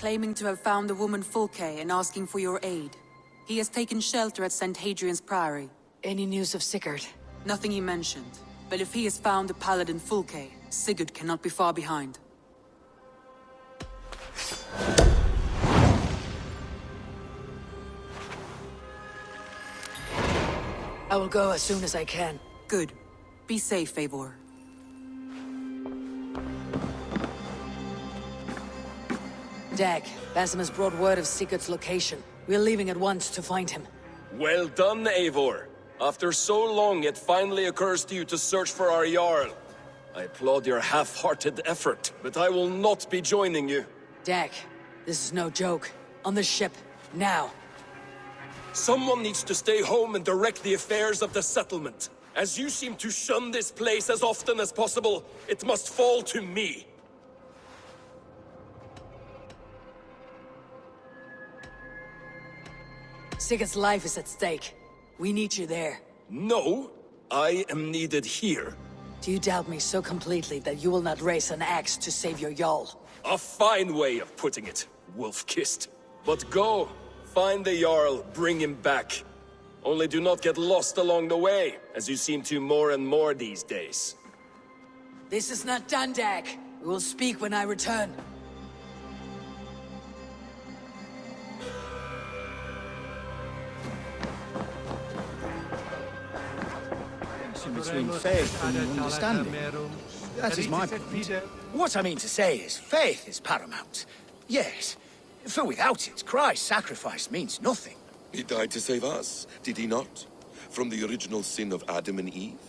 claiming to have found the woman Fulke and asking for your aid. He has taken shelter at St. Hadrian's Priory. Any news of Sigurd? Nothing he mentioned. But if he has found the paladin Fulke, Sigurd cannot be far behind. I will go as soon as I can. Good. Be safe, Eivor. Dag, Basim has brought word of Sigurd's location. We're leaving at once to find him. Well done, Eivor. After so long, it finally occurs to you to search for our Jarl. I applaud your half-hearted effort, but I will not be joining you. Dag, this is no joke. On the ship, now. Someone needs to stay home and direct the affairs of the settlement. As you seem to shun this place as often as possible, it must fall to me. Sigurd's life is at stake. We need you there. No, I am needed here. Do you doubt me so completely that you will not raise an axe to save your Jarl? A fine way of putting it, wolf-kissed. But go, find the Jarl, bring him back. Only do not get lost along the way, as you seem to more and more these days. This is not done, Dag. We will speak when I return. Between faith and understanding. That is my point. What I mean to say is, faith is paramount. Yes, for without it, Christ's sacrifice means nothing. He died to save us, did he not? From the original sin of Adam and Eve.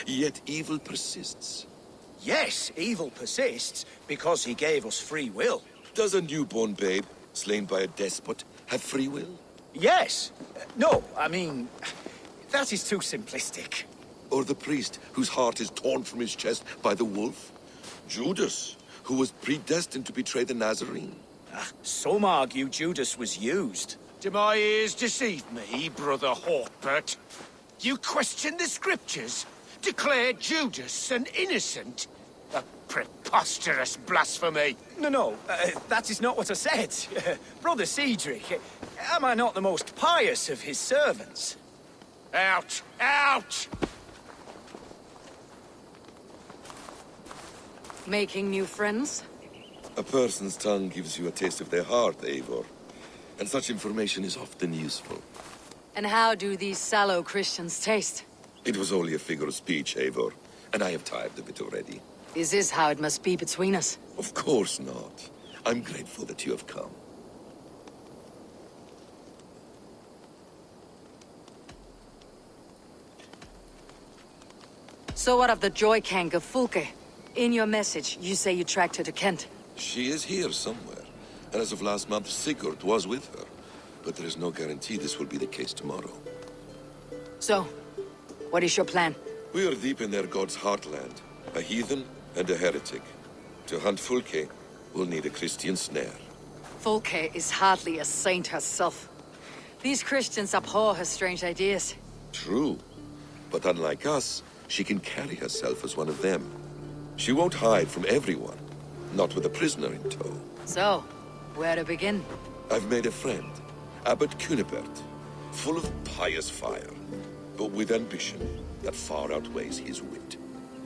Yet evil persists. Yes, evil persists because he gave us free will. Does a newborn babe, slain by a despot, have free will? Yes. No, I mean, that is too simplistic. Or the priest whose heart is torn from his chest by the wolf? Judas, who was predestined to betray the Nazarene? Some argue Judas was used. Do my ears deceive me, Brother Hawkbert? You question the scriptures? Declare Judas an innocent? A preposterous blasphemy! No, that is not what I said. Brother Cedric, am I not the most pious of his servants? Out! Out! Making new friends? A person's tongue gives you a taste of their heart, Eivor. And such information is often useful. And how do these sallow Christians taste? It was only a figure of speech, Eivor. And I have tired of it already. Is this how it must be between us? Of course not. I'm grateful that you have come. So what of the Joy Kank of Fulke? In your message, you say you tracked her to Kent. She is here somewhere. And as of last month, Sigurd was with her. But there is no guarantee this will be the case tomorrow. So, what is your plan? We are deep in their god's heartland. A heathen and a heretic. To hunt Fulke, we'll need a Christian snare. Fulke is hardly a saint herself. These Christians abhor her strange ideas. True. But unlike us, she can carry herself as one of them. She won't hide from everyone. Not with a prisoner in tow. So, where to begin? I've made a friend. Abbot Cunibert. Full of pious fire. But with ambition that far outweighs his wit.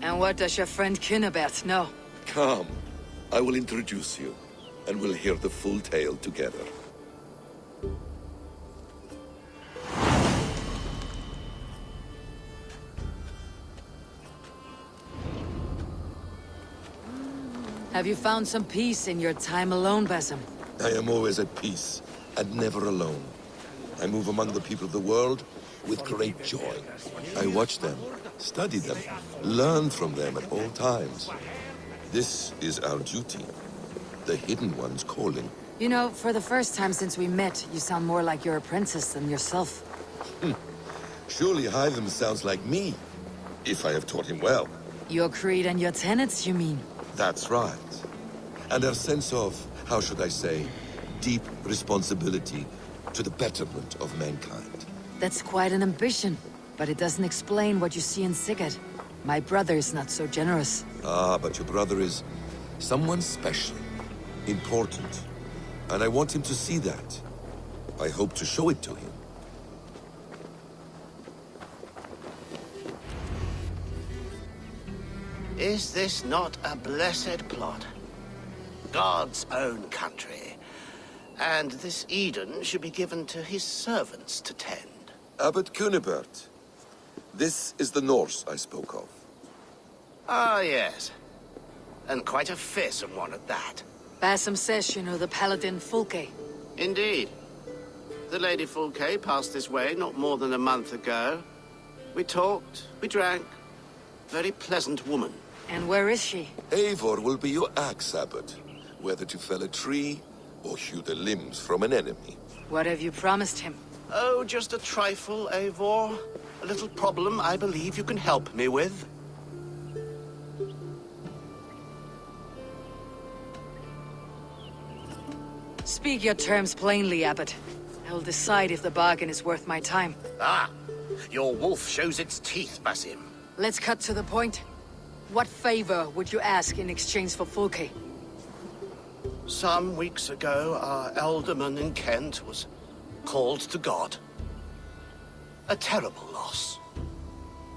And what does your friend Cunibert know? Come. I will introduce you. And we'll hear the full tale together. Have you found some peace in your time alone, Basim? I am always at peace, and never alone. I move among the people of the world with great joy. I watch them, study them, learn from them at all times. This is our duty, the Hidden One's calling. You know, for the first time since we met, you sound more like your apprentice than yourself. Surely Hytham sounds like me, if I have taught him well. Your creed and your tenets, you mean? That's right. And our sense of, how should I say, deep responsibility to the betterment of mankind. That's quite an ambition, but it doesn't explain what you see in Sigurd. My brother is not so generous. Ah, but your brother is someone special, important, and I want him to see that. I hope to show it to him. Is this not a blessed plot? God's own country. And this Eden should be given to his servants to tend. Abbot Cunibert, this is the Norse I spoke of. Ah, yes. And quite a fearsome one at that. Basim says you know the paladin Fulke. Indeed. The Lady Fulke passed this way not more than a month ago. We talked, we drank. Very pleasant woman. And where is she? Eivor will be your axe, Abbot. Whether to fell a tree or hew the limbs from an enemy. What have you promised him? Oh, just a trifle, Eivor. A little problem I believe you can help me with. Speak your terms plainly, Abbot. I will decide if the bargain is worth my time. Ah, your wolf shows its teeth, Basim. Let's cut to the point. What favor would you ask in exchange for Fulke? Some weeks ago, our alderman in Kent was called to God. A terrible loss.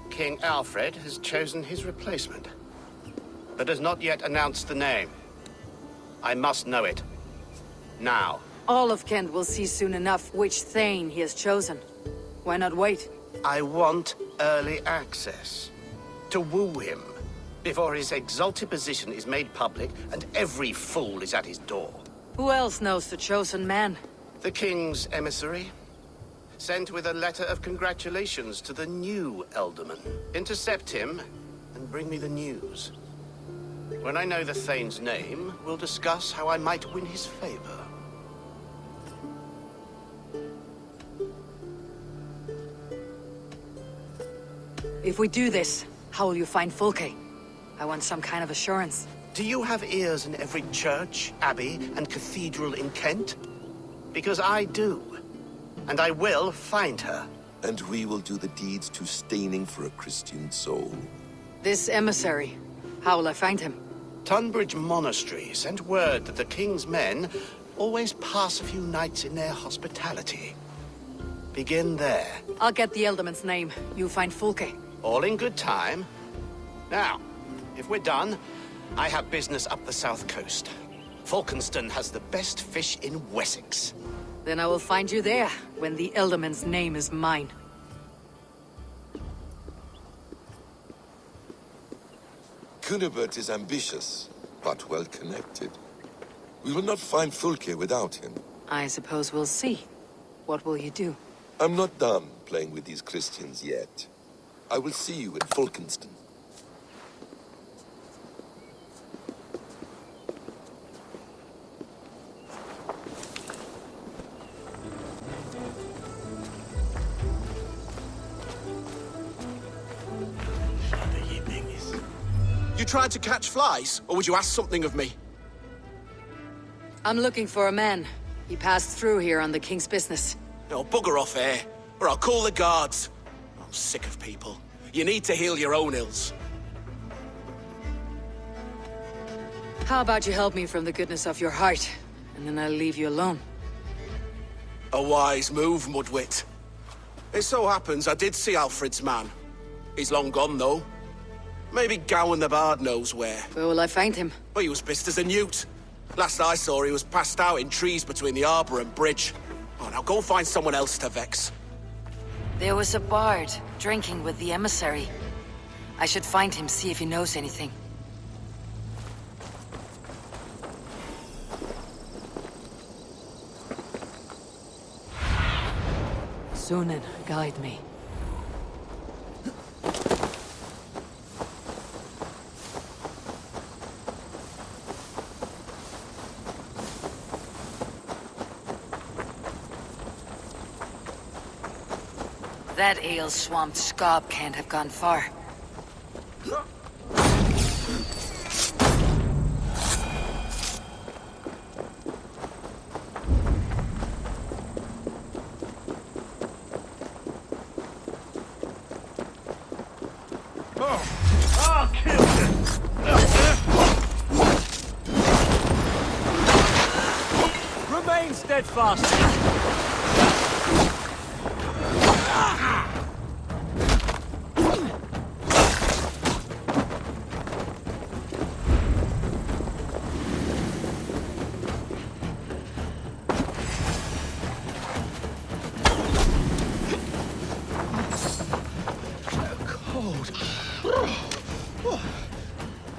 King Alfred has chosen his replacement, but has not yet announced the name. I must know it. Now. All of Kent will see soon enough which Thane he has chosen. Why not wait? I want early access. To woo him, before his exalted position is made public and every fool is at his door. Who else knows the chosen man? The king's emissary, sent with a letter of congratulations to the new alderman. Intercept him and bring me the news. When I know the Thane's name, we'll discuss how I might win his favor. If we do this, how will you find Fulke? I want some kind of assurance. Do you have ears in every church, abbey, and cathedral in Kent? Because I do. And I will find her. And we will do the deeds too staining for a Christian soul. This emissary, how will I find him? Tunbridge Monastery sent word that the king's men always pass a few nights in their hospitality. Begin there. I'll get the Elderman's name. You find Fulke. All in good time. Now, if we're done, I have business up the south coast. Falkenston has the best fish in Wessex. Then I will find you there, when the Elderman's name is mine. Cunibert is ambitious, but well connected. We will not find Fulke without him. I suppose we'll see. What will you do? I'm not done playing with these Christians yet. I will see you in Falkenston. You tried to catch flies, or would you ask something of me? I'm looking for a man. He passed through here on the king's business. No, bugger off here, or I'll call the guards. I'm sick of people. You need to heal your own ills. How about you help me from the goodness of your heart, and then I'll leave you alone. A wise move, Mudwit. It so happens I did see Alfred's man. He's long gone, though. Maybe Gowan the Bard knows where. Where will I find him? Well, he was pissed as a newt. Last I saw, he was passed out in trees between the arbor and bridge. Oh, now go and find someone else to vex. There was a bard, drinking with the emissary. I should find him, see if he knows anything. Sunan, guide me. That ale-swamped scob can't have gone far. I'll kill you! Remain steadfast.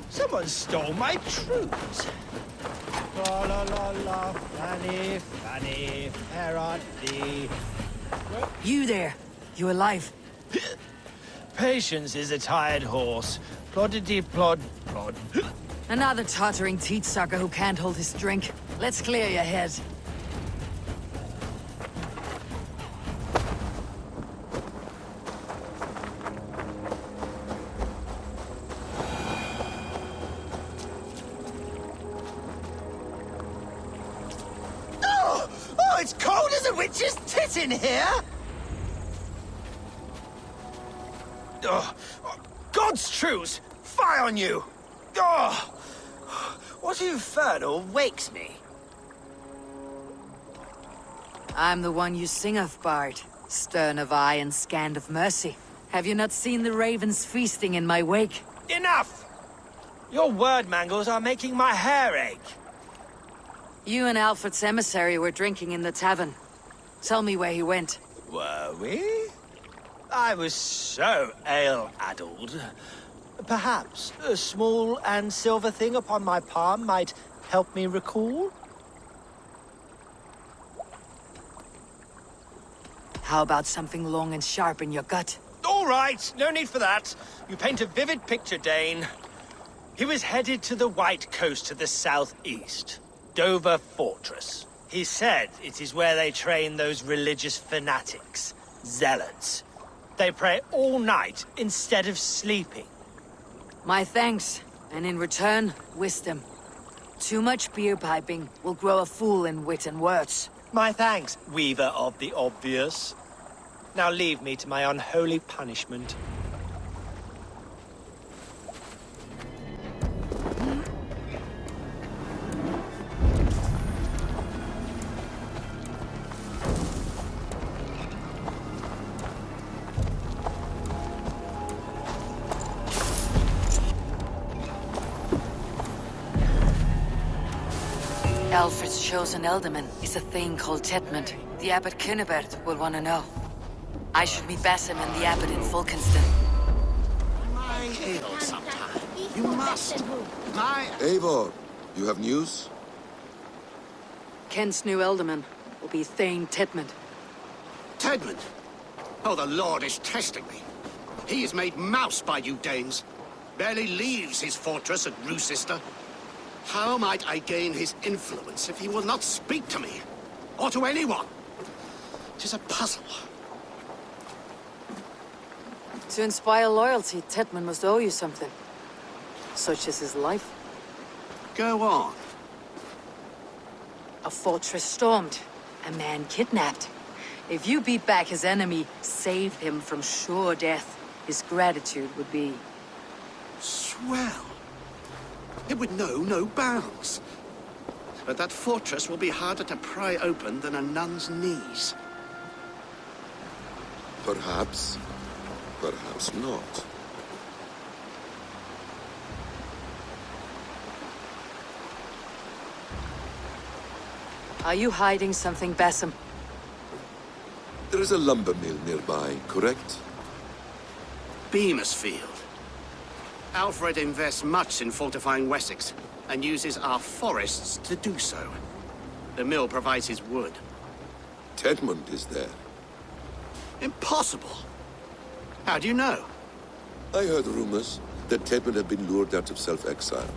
Someone stole my troops. La la la la, Fanny, Fanny, where art thee? You there. You alive? Patience is a tired horse. Ploddity plod plod. Another tottering teat sucker who can't hold his drink. Let's clear your head. Oh, it's cold as a witch's tit in here! Oh, God's truce! Fie on you! Oh, what infernal wakes me? I'm the one you sing of, Bard. Stern of eye and scanned of mercy. Have you not seen the ravens feasting in my wake? Enough! Your word mangles are making my hair ache. You and Alfred's emissary were drinking in the tavern. Tell me where he went. Were we? I was so ale-addled. Perhaps a small and silver thing upon my palm might help me recall? How about something long and sharp in your gut? All right, no need for that. You paint a vivid picture, Dane. He was headed to the White Coast to the southeast. Dover Fortress. He said it is where they train those religious fanatics, zealots. They pray all night instead of sleeping. My thanks, and in return, wisdom. Too much beer piping will grow a fool in wit and words. My thanks, weaver of the obvious. Now leave me to my unholy punishment. Alfred's chosen ealdorman is a thing called Tetmund. The Abbot Cynibert will want to know. I should meet Basim and the Abbot in Fulkenston. My hill sometime. You must. My... Eivor, you have news? Kent's new ealdorman will be Thane Tetmund. Tedmund. Oh, the Lord is testing me. He is made mouse by you Danes. Barely leaves his fortress at Roosister. How might I gain his influence if he will not speak to me? Or to anyone? 'Tis a puzzle. To inspire loyalty, Tetmund must owe you something. Such as his life. Go on. A fortress stormed. A man kidnapped. If you beat back his enemy, save him from sure death, his gratitude would be... Swell. It would know no bounds. But that fortress will be harder to pry open than a nun's knees. Perhaps. Perhaps not. Are you hiding something, Basim? There is a lumber mill nearby, correct? Beamersfield. Alfred invests much in fortifying Wessex, and uses our forests to do so. The mill provides his wood. Tedmund is there. Impossible! How do you know? I heard rumors that Tedmund had been lured out of self-exile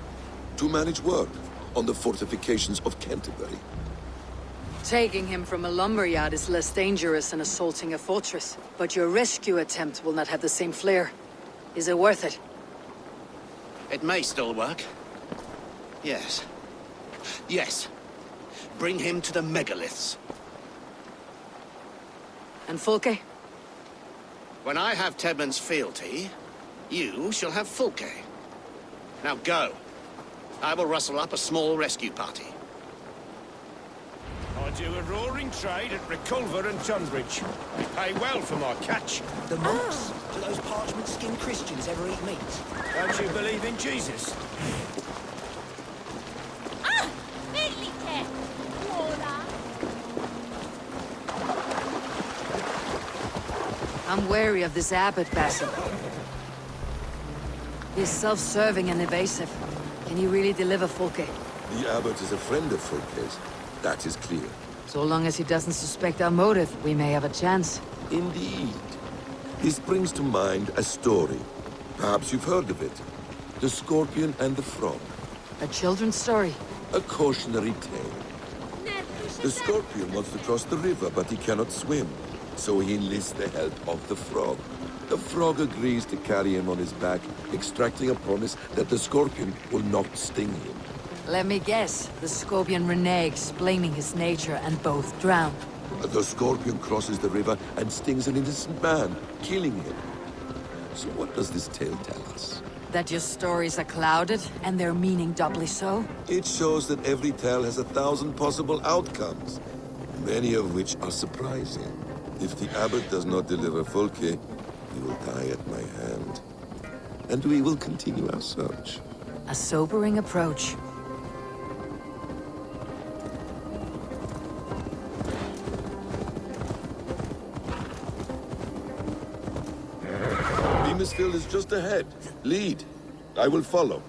to manage work on the fortifications of Canterbury. Taking him from a lumberyard is less dangerous than assaulting a fortress. But your rescue attempt will not have the same flair. Is it worth it? It may still work. Yes. Yes. Bring him to the megaliths. And Fulke? When I have Tedmund's fealty, you shall have Fulke. Now go. I will rustle up a small rescue party. do a roaring trade at Reculver and Tunbridge. Pay well for my catch. The monks? Do those parchment-skinned Christians ever eat meat? Don't you believe in Jesus? Bellite! Buona! I'm wary of this abbot, Basil. He's self-serving and evasive. Can he really deliver Folke? The abbot is a friend of Folke's. That is clear. So long as he doesn't suspect our motive, we may have a chance. Indeed. This brings to mind a story. Perhaps you've heard of it. The Scorpion and the Frog. A children's story? A cautionary tale. The Scorpion wants to cross the river, but he cannot swim. So he enlists the help of the Frog. The Frog agrees to carry him on his back, extracting a promise that the Scorpion will not sting him. Let me guess. The Scorpion reneges, blaming his nature, and both drown. The Scorpion crosses the river and stings an innocent man, killing him. So what does this tale tell us? That your stories are clouded, and their meaning doubly so? It shows that every tale has 1,000 possible outcomes, many of which are surprising. If the abbot does not deliver Folke, he will die at my hand. And we will continue our search. A sobering approach. Beamisfield is just ahead. Lead. I will follow.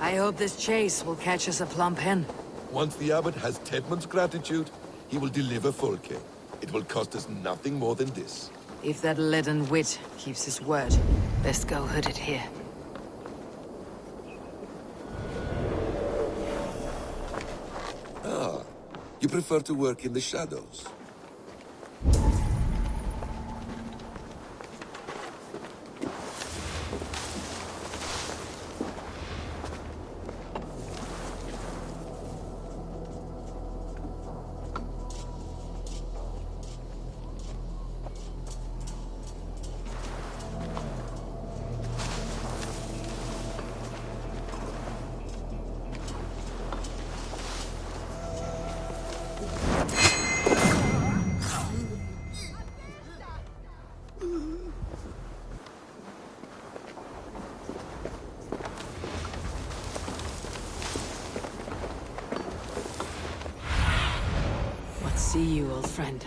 I hope this chase will catch us a plump hen. Once the abbot has Tedmund's gratitude, he will deliver Folke. It will cost us nothing more than this. If that leaden wit keeps his word, best go hooded here. You prefer to work in the shadows? See you, old friend.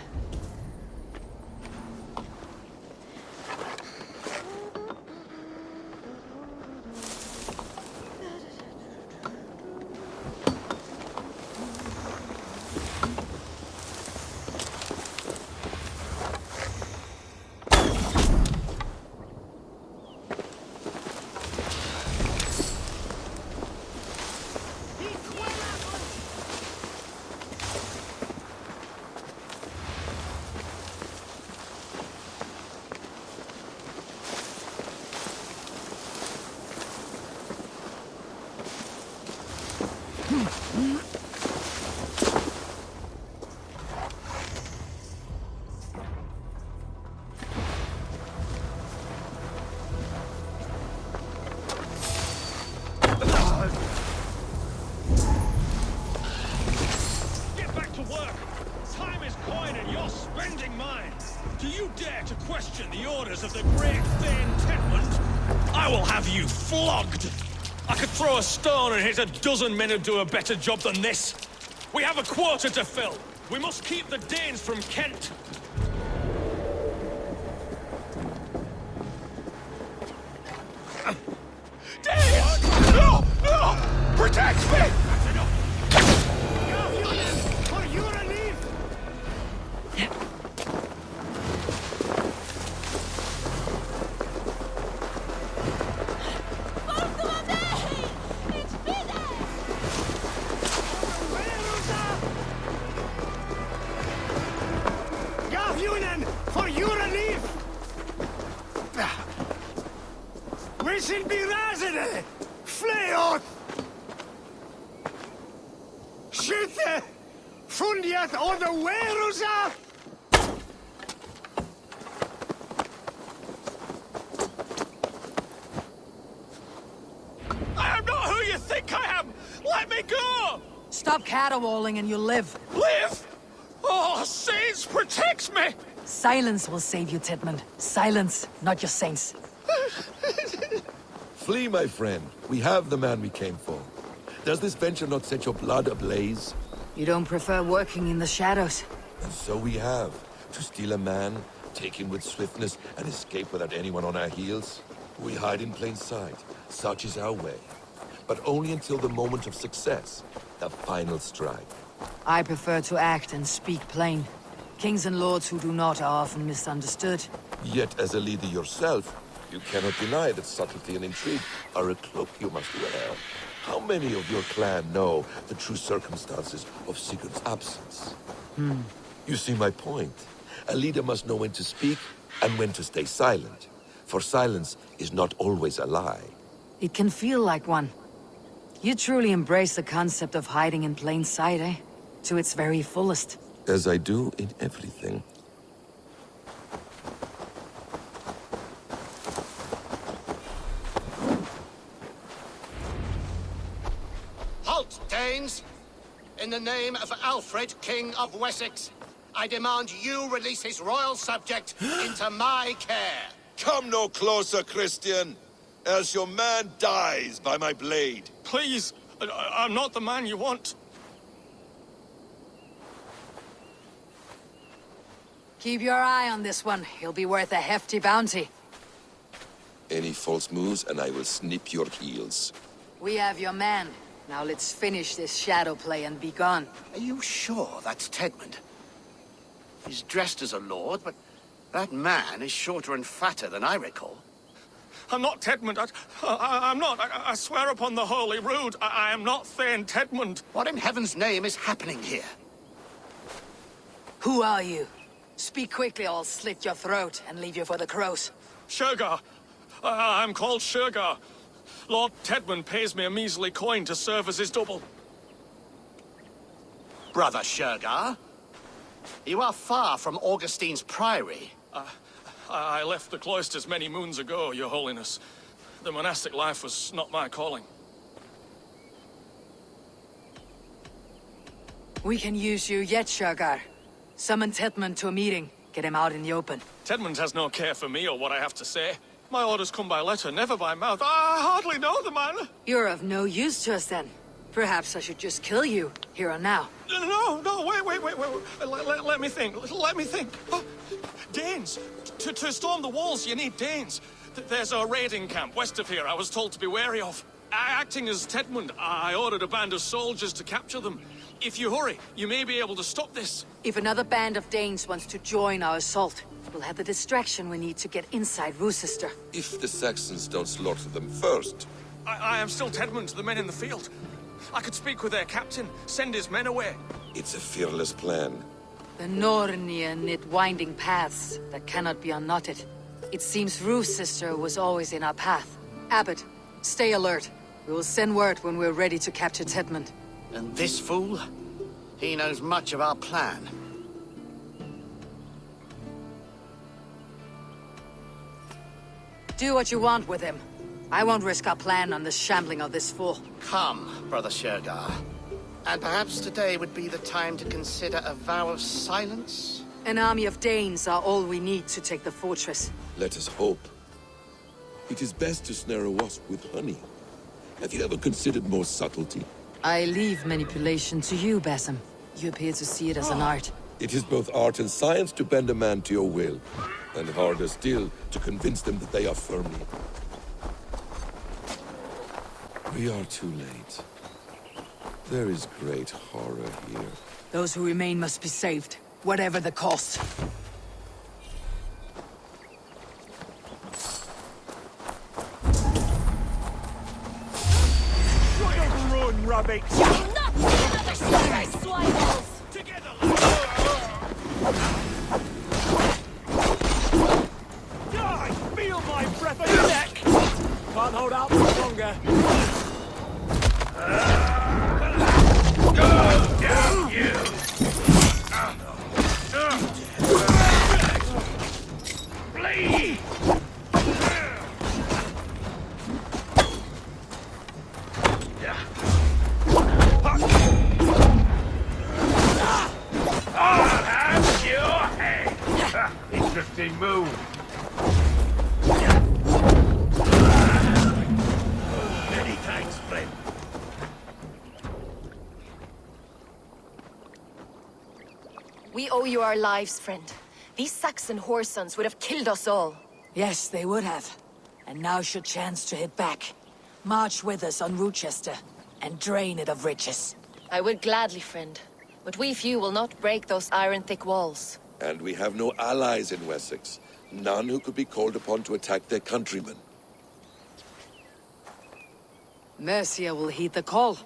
The orders of the great Thane Tedmund, I will have you flogged. I could throw a stone and hit a dozen men who do a better job than this. We have a quota to fill. We must keep the Danes from Kent. Danes! No! No! Protect me! That's enough. For your relief! For your relief! Wishing be razene! Fleot! Skytte! Fundiat on the Werusa! think I am? Let me go! Stop caterwauling and you'll live. Live! Oh, saints, protect me! Silence will save you, Tidmund. Silence, not your saints. Flee, my friend. We have the man we came for. Does this venture not set your blood ablaze? You don't prefer working in the shadows? And so we have. To steal a man, take him with swiftness, and escape without anyone on our heels? We hide in plain sight. Such is our way. But only until the moment of success. The final strike. I prefer to act and speak plain. Kings and lords who do not are often misunderstood. Yet, as a leader yourself, you cannot deny that subtlety and intrigue are a cloak you must wear. How many of your clan know the true circumstances of Sigurd's absence? You see my point. A leader must know when to speak and when to stay silent. For silence is not always a lie. It can feel like one. You truly embrace the concept of hiding in plain sight, eh? To its very fullest. As I do in everything. Halt, Danes! In the name of Alfred, King of Wessex, I demand you release his royal subject into my care. Come no closer, Christian, else your man dies by my blade. Please, I'm not the man you want. Keep your eye on this one. He'll be worth a hefty bounty. Any false moves and I will snip your heels. We have your man. Now let's finish this shadow play and be gone. Are you sure that's Tedmund? He's dressed as a lord, but that man is shorter and fatter than I recall. I'm not Tedmund. I'm not. I swear upon the Holy Rood, I am not Thane Tedmund. What in heaven's name is happening here? Who are you? Speak quickly or I'll slit your throat and leave you for the crows. Shergar. I'm called Shergar. Lord Tedmund pays me a measly coin to serve as his double. Brother Shergar? You are far from Augustine's priory. I left the cloisters many moons ago, Your Holiness. The monastic life was not my calling. We can use you yet, Shergar. Summon Tedmund to a meeting. Get him out in the open. Tedmund has no care for me or what I have to say. My orders come by letter, never by mouth. I hardly know the man. You're of no use to us then. Perhaps I should just kill you, here and now. No, wait. Let me think. Let me think. Oh, Danes. To storm the walls, you need Danes. There's a raiding camp west of here I was told to be wary of. Acting as Tedmund, I ordered a band of soldiers to capture them. If you hurry, you may be able to stop this. If another band of Danes wants to join our assault, we'll have the distraction we need to get inside Rochester. If the Saxons don't slaughter them first. I am still Tedmund to the men in the field. I could speak with their captain, send his men away. It's a fearless plan. The Nornir knit winding paths that cannot be unknotted. It seems Rochester was always in our path. Abbot, stay alert. We will send word when we're ready to capture Tedmund. And this fool? He knows much of our plan. Do what you want with him. I won't risk our plan on the shambling of this fool. Come, Brother Shergar. And perhaps today would be the time to consider a vow of silence? An army of Danes are all we need to take the fortress. Let us hope. It is best to snare a wasp with honey. Have you ever considered more subtlety? I leave manipulation to you, Basim. You appear to see it as an art. It is both art and science to bend a man to your will, and harder still to convince them that they are firmly. We are too late. There is great horror here. Those who remain must be saved, whatever the cost. Run, rabbit! Not another silver swivels! Together, Die! Feel my breath on your neck! Can't hold out much longer. Go down, you! Flee! Yeah. Majesty, move! Many thanks, friend. We owe you our lives, friend. These Saxon whore sons would have killed us all. Yes, they would have. And now's your chance to hit back. March with us on Rochester, and drain it of riches. I would gladly, friend. But we few will not break those iron-thick walls. And we have no allies in Wessex. None who could be called upon to attack their countrymen. Mercia will heed the call.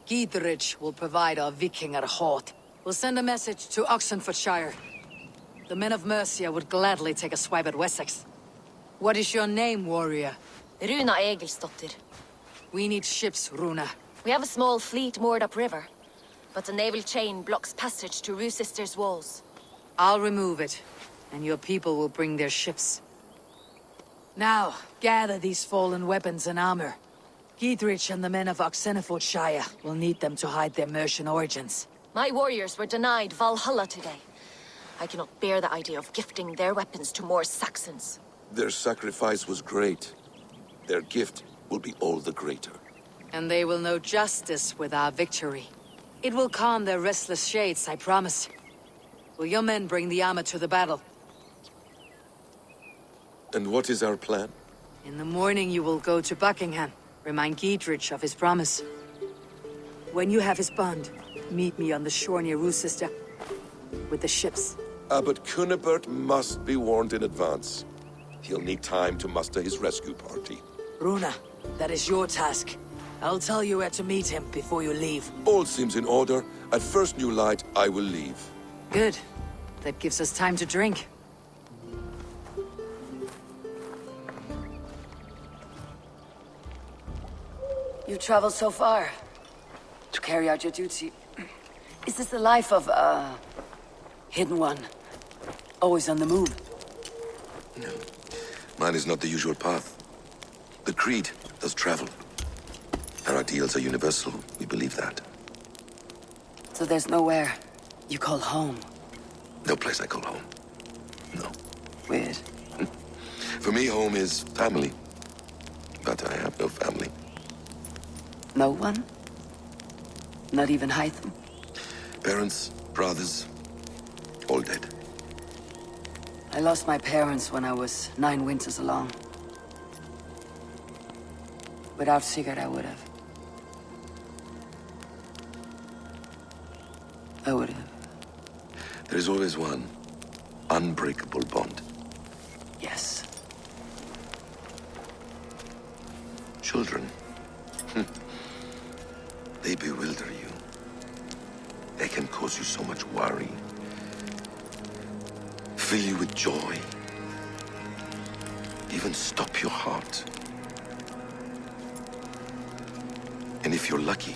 Gidrich will provide our Vikingar Hort. We'll send a message to Oxenfordshire. The men of Mercia would gladly take a swipe at Wessex. What is your name, warrior? Runa Egilsdotter. We need ships, Runa. We have a small fleet moored upriver, but a naval chain blocks passage to Rochester's walls. I'll remove it, and your people will bring their ships. Now, gather these fallen weapons and armor. Gidrich and the men of Oxenfordshire will need them to hide their Mercian origins. My warriors were denied Valhalla today. I cannot bear the idea of gifting their weapons to more Saxons. Their sacrifice was great. Their gift will be all the greater. And they will know justice with our victory. It will calm their restless shades, I promise. Will your men bring the armor to the battle? And what is our plan? In the morning you will go to Buckingham. Remind Gidrich of his promise. When you have his bond, meet me on the shore near Rochester with the ships. Abbot Cunibert must be warned in advance. He'll need time to muster his rescue party. Runa, that is your task. I'll tell you where to meet him before you leave. All seems in order. At first new light, I will leave. Good. That gives us time to drink. You traveled so far to carry out your duty. Is this the life of a hidden one? Always on the move? No. Mine is not the usual path. The Creed does travel. Our ideals are universal. We believe that. So there's nowhere you call home? No place I call home. No. Weird. For me, home is family. But I have no family. No one? Not even Hytham? Parents, brothers, all dead. I lost my parents when I was 9 winters along. Without Sigurd, I would have. I would have. There is always one unbreakable bond. Yes. Children. They bewilder you. They can cause you so much worry. Fill you with joy. Even stop your heart. And if you're lucky,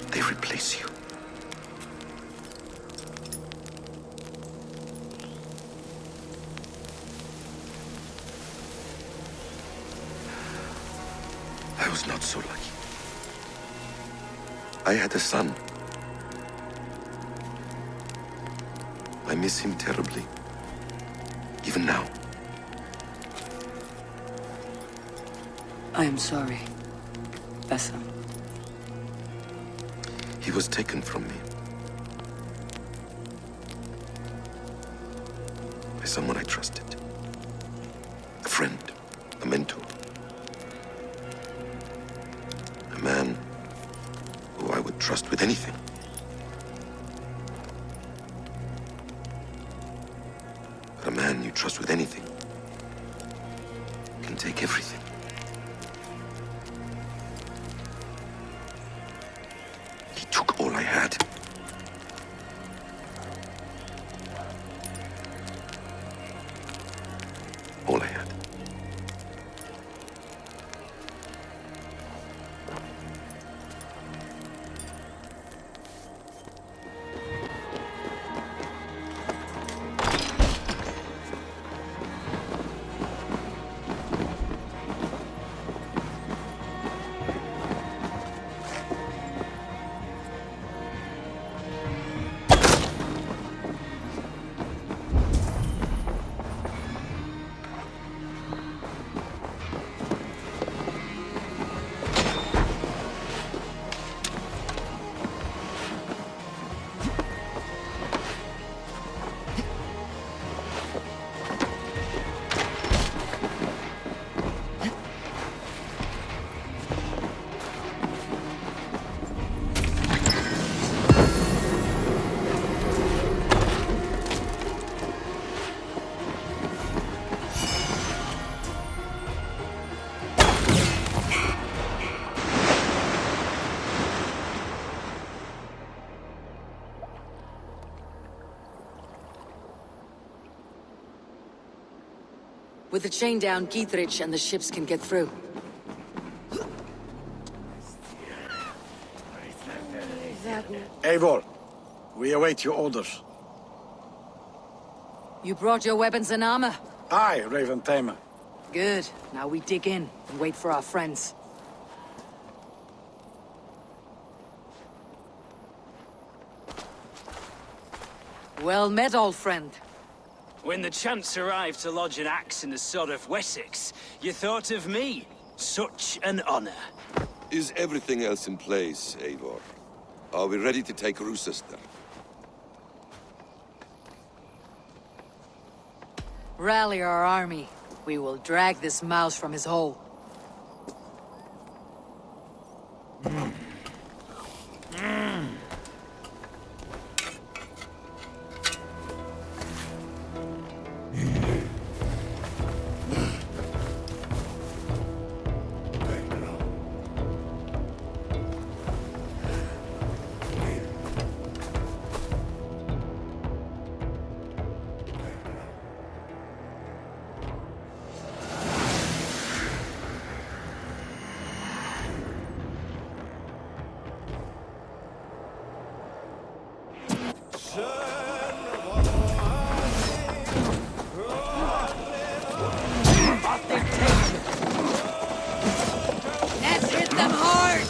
they replace you. I was not so lucky. I had a son. I miss him terribly. Even now. I am sorry, Bessa. He was taken from me. By someone I trusted. A friend, a mentor. A man who I would trust with anything. But a man you trust with anything can take everything. He took all I had. All I had. With the chain down, Gietrich and the ships can get through. Eivor, we await your orders. You brought your weapons and armor? Aye, Raven Tamer. Good. Now we dig in and wait for our friends. Well met, old friend. When the chance arrived to lodge an axe in the sod of Wessex, you thought of me. Such an honor. Is everything else in place, Eivor? Are we ready to take Rochester? Rally our army. We will drag this mouse from his hole. Let's hit them hard!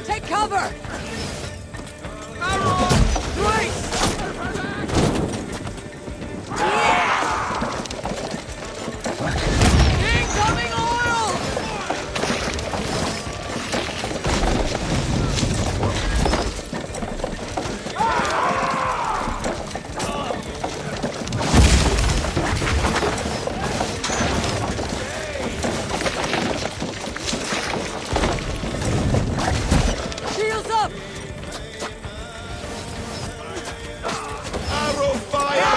Take cover! Incoming oil! Shields up! Arrow fire!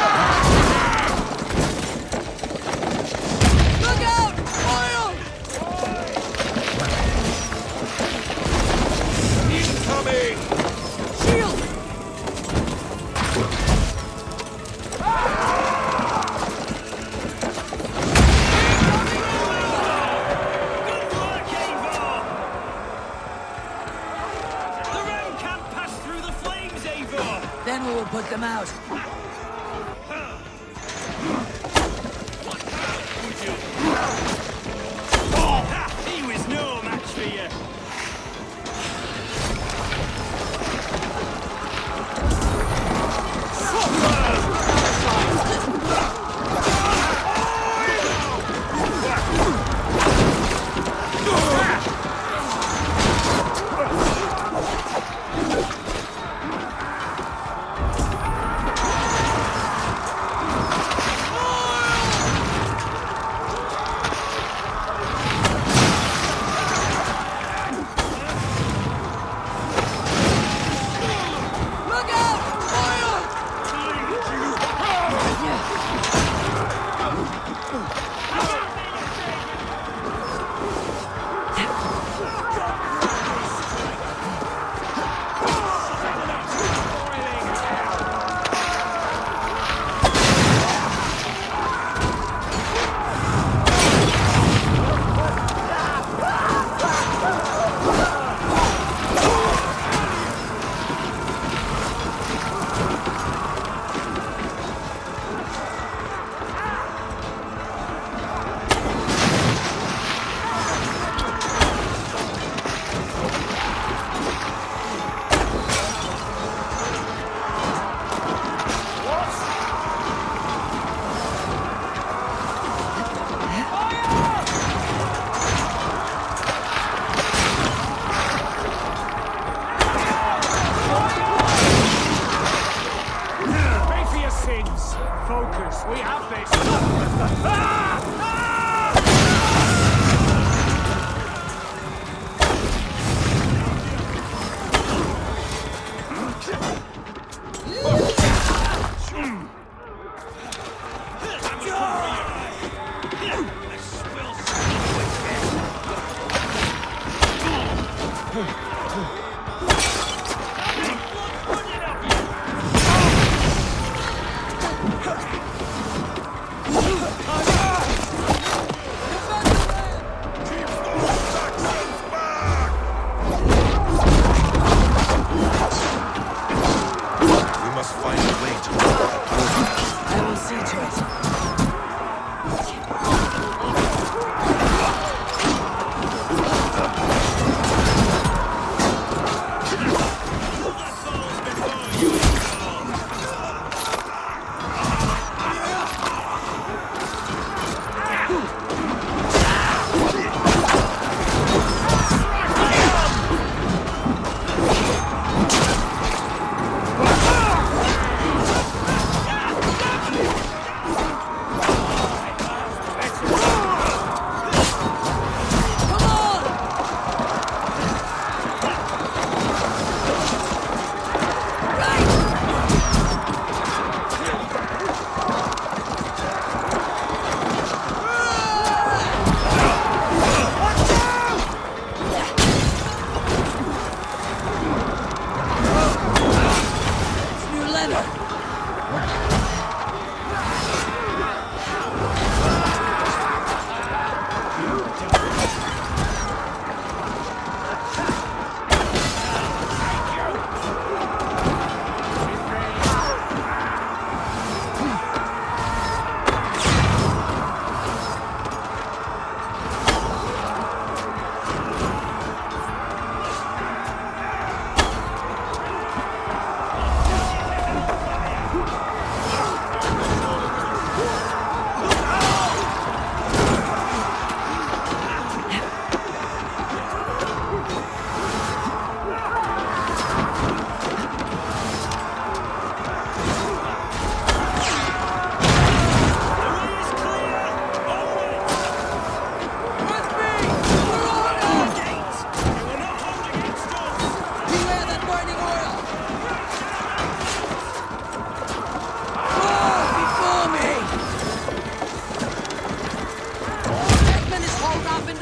Look out! Oil! Incoming! Shield! Good work, Eivor! The ram can't pass through the flames, Eivor! Then we will put them out. Ha! He was no match for you!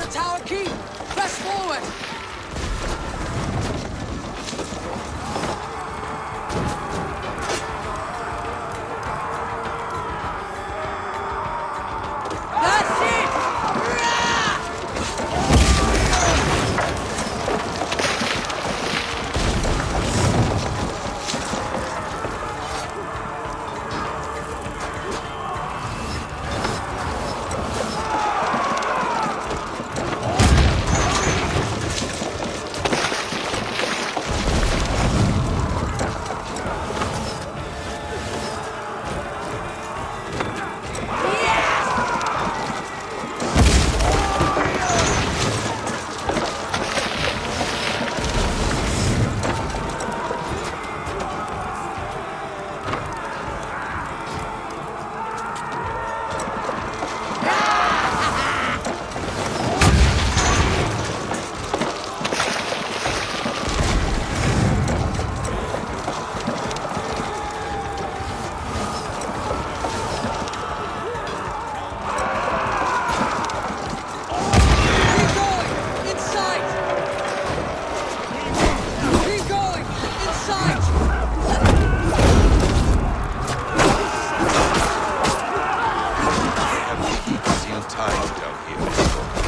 the tower keep! Press forward! That's it!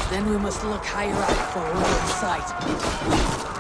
Then we must look higher up for a line of sight.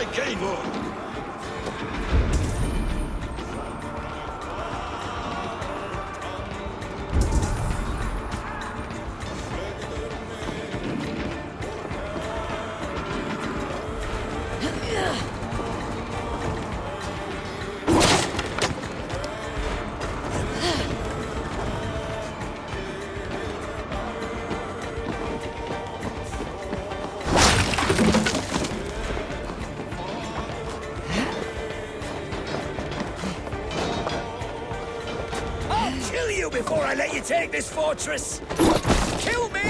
I gave up. I'll kill you before I let you take this fortress! Kill me!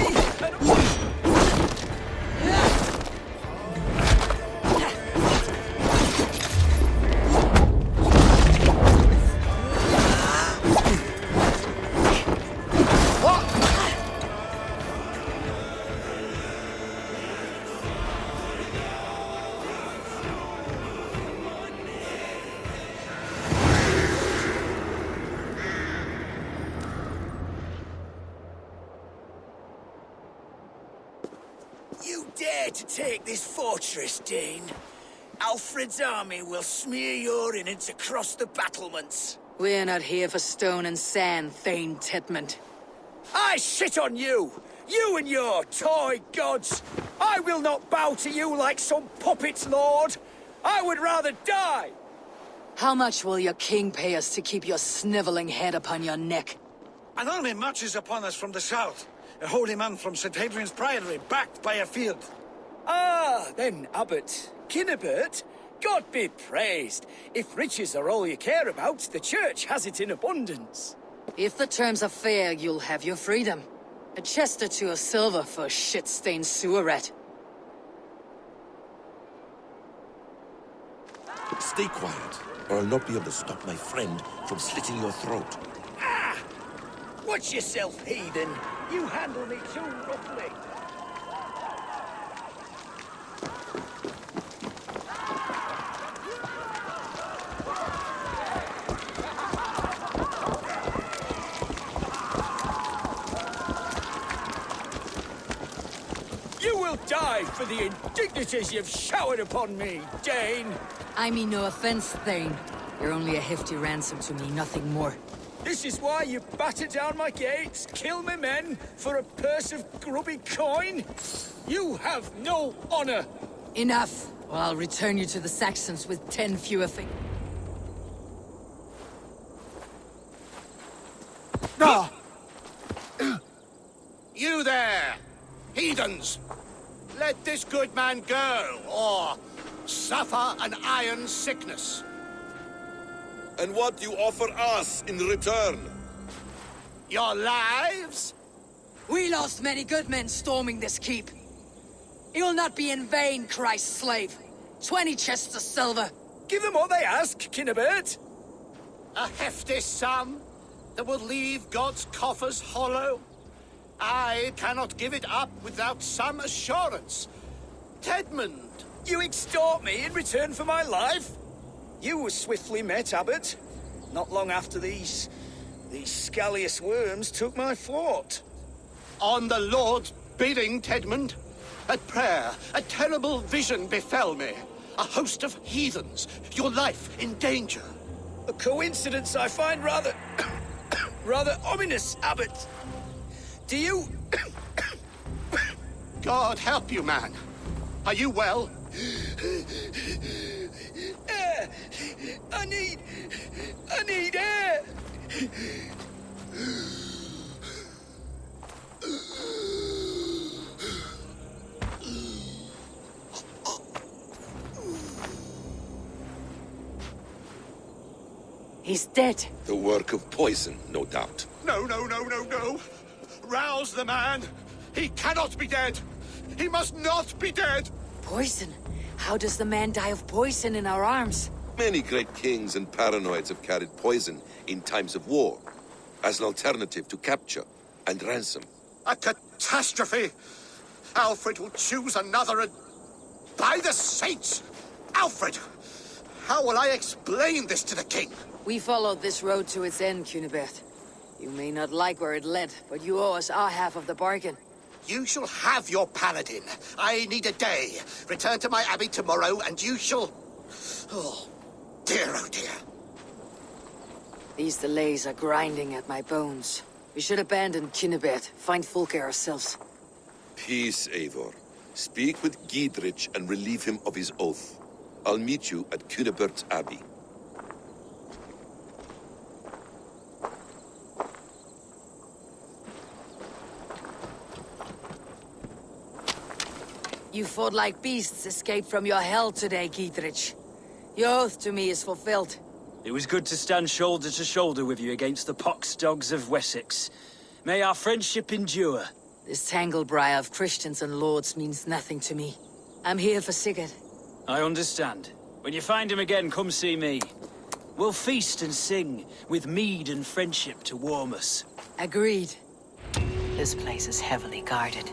You dare to take this fortress, Dane? Alfred's army will smear your innards across the battlements. We're not here for stone and sand, Thane Tedmund. I shit on you! You and your toy gods! I will not bow to you like some puppet's lord! I would rather die! How much will your king pay us to keep your sniveling head upon your neck? An army marches upon us from the south. A holy man from St. Hadrian's Priory, backed by a field. Ah, then, Abbot. Kinnebert, God be praised. If riches are all you care about, the church has it in abundance. If the terms are fair, you'll have your freedom. A chest or two of silver for a shit-stained sewer rat. Stay quiet, or I'll not be able to stop my friend from slitting your throat. Ah! Watch yourself, heathen. You handle me too roughly. You will die for the indignities you've showered upon me, Dane. I mean no offense, Thane. You're only a hefty ransom to me, nothing more. This is why you batter down my gates, kill my men, for a purse of grubby coin? You have no honor! Enough, or I'll return you to the Saxons with 10 fewer fingers. Ah! You there, heathens! Let this good man go, or suffer an iron sickness. And what do you offer us in return? Your lives? We lost many good men storming this keep. It will not be in vain, Christ's slave. 20 chests of silver. Give them what they ask, Kinnebert. A hefty sum that will leave God's coffers hollow? I cannot give it up without some assurance. Tedmund! You extort me in return for my life? You were swiftly met, Abbot. Not long after these scallious worms took my fort. On the Lord's bidding, Tedmund. At prayer, a terrible vision befell me. A host of heathens, your life in danger. A coincidence I find rather... rather ominous, Abbot. Do you... God help you, man. Are you well? Air! I need air! He's dead. The work of poison, no doubt. No, no, no, no, no. Rouse the man. He cannot be dead. He must not be dead. Poison? How does the man die of poison in our arms? Many great kings and paranoids have carried poison in times of war, as an alternative to capture and ransom. A catastrophe. Alfred will choose another and... By the saints! Alfred! How will I explain this to the king? We followed this road to its end, Cunibert. You may not like where it led, but you owe us our half of the bargain. You shall have your paladin. I need a day. Return to my abbey tomorrow, and you shall... Oh dear. These delays are grinding at my bones. We should abandon Kinnebet, find Fulke ourselves. Peace, Eivor. Speak with Giedrich and relieve him of his oath. I'll meet you at Cunebert's Abbey. You fought like beasts escaped from your hell today, Giedrich. Your oath to me is fulfilled. It was good to stand shoulder to shoulder with you against the pox dogs of Wessex. May our friendship endure. This tanglebriar of Christians and lords means nothing to me. I'm here for Sigurd. I understand. When you find him again, come see me. We'll feast and sing, with mead and friendship to warm us. Agreed. This place is heavily guarded.